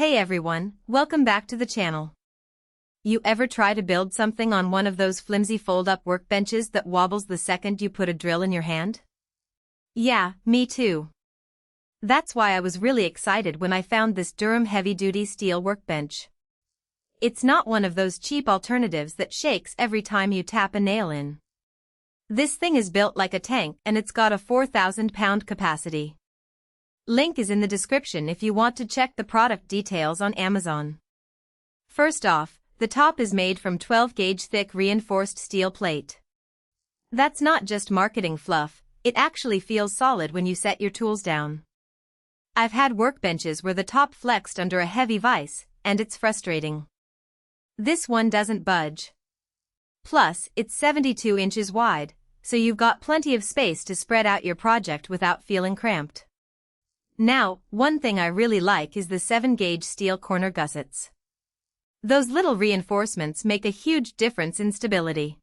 Hey everyone, welcome back to the channel. You ever try to build something on one of those flimsy fold-up workbenches that wobbles the second you put a drill in your hand? Yeah, me too. That's why I was really excited when I found this Durham Heavy Duty Steel workbench. It's not one of those cheap alternatives that shakes every time you tap a nail in. This thing is built like a tank and it's got a 4,000-pound capacity. Link is in the description if you want to check the product details on Amazon. First off, the top is made from 12-gauge thick reinforced steel plate. That's not just marketing fluff, it actually feels solid when you set your tools down. I've had workbenches where the top flexed under a heavy vise, and it's frustrating. This one doesn't budge. Plus, it's 72 inches wide, so you've got plenty of space to spread out your project without feeling cramped. Now, one thing I really like is the 7-gauge steel corner gussets. Those little reinforcements make a huge difference in stability.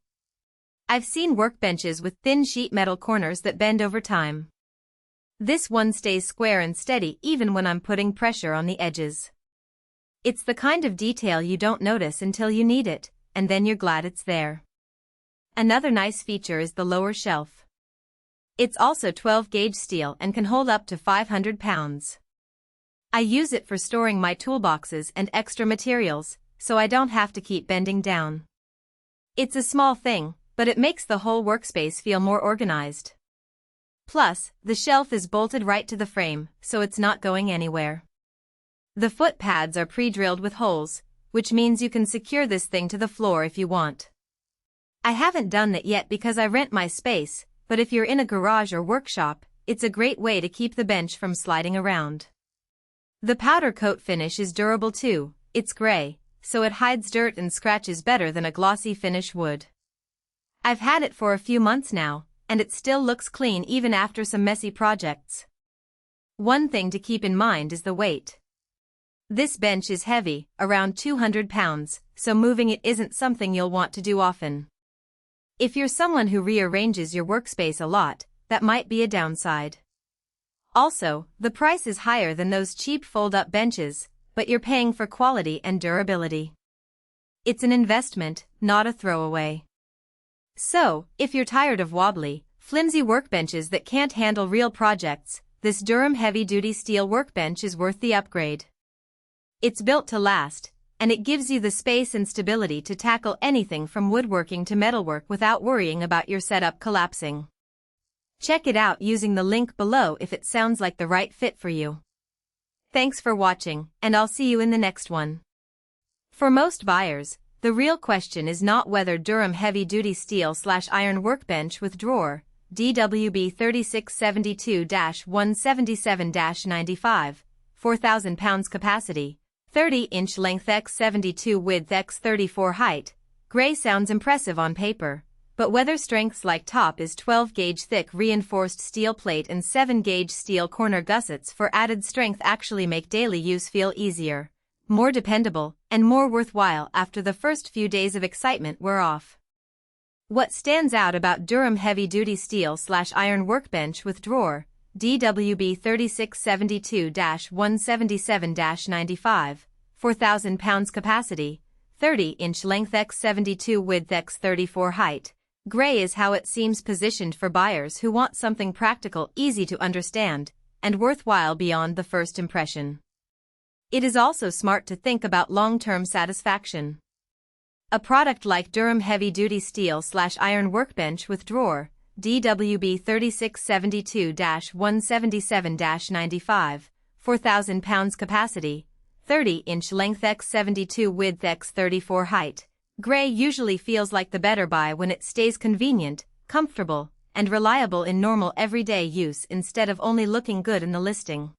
I've seen workbenches with thin sheet metal corners that bend over time. This one stays square and steady even when I'm putting pressure on the edges. It's the kind of detail you don't notice until you need it, and then you're glad it's there. Another nice feature is the lower shelf. It's also 12-gauge steel and can hold up to 500 pounds. I use it for storing my toolboxes and extra materials, so I don't have to keep bending down. It's a small thing, but it makes the whole workspace feel more organized. Plus, the shelf is bolted right to the frame, so it's not going anywhere. The foot pads are pre-drilled with holes, which means you can secure this thing to the floor if you want. I haven't done that yet because I rent my space, but if you're in a garage or workshop, it's a great way to keep the bench from sliding around. The powder coat finish is durable too, it's gray, so it hides dirt and scratches better than a glossy finish would. I've had it for a few months now, and it still looks clean even after some messy projects. One thing to keep in mind is the weight. This bench is heavy, around 200 pounds, so moving it isn't something you'll want to do often. If you're someone who rearranges your workspace a lot, that might be a downside. Also, the price is higher than those cheap fold-up benches, but you're paying for quality and durability. It's an investment, not a throwaway. So, if you're tired of wobbly, flimsy workbenches that can't handle real projects, this Durham Heavy Duty Steel workbench is worth the upgrade. It's built to last, and it gives you the space and stability to tackle anything from woodworking to metalwork without worrying about your setup collapsing. Check it out using the link below if it sounds like the right fit for you. Thanks for watching, and I'll see you in the next one. For most buyers, the real question is not whether Durham Heavy Duty Steel/iron workbench with drawer, DWB-3672-177-95, 4,000 pounds capacity, 30-inch length x 72 width x 34 height, gray sounds impressive on paper, but whether strengths like top is 12-gauge thick reinforced steel plate and 7-gauge steel corner gussets for added strength actually make daily use feel easier, more dependable, and more worthwhile after the first few days of excitement wear off. What stands out about Durham Heavy Duty Steel/iron workbench with drawer, DWB-3672-177-95, 4,000 pounds capacity, 30-inch length x 72 width x 34 height, gray is how it seems positioned for buyers who want something practical, easy to understand, and worthwhile beyond the first impression. It is also smart to think about long-term satisfaction. A product like Durham Heavy Duty Steel/iron workbench with drawer, DWB-3672-177-95, 4,000 pounds capacity, 30-inch length x 72 width x 34 height, gray usually feels like the better buy when it stays convenient, comfortable, and reliable in normal everyday use instead of only looking good in the listing.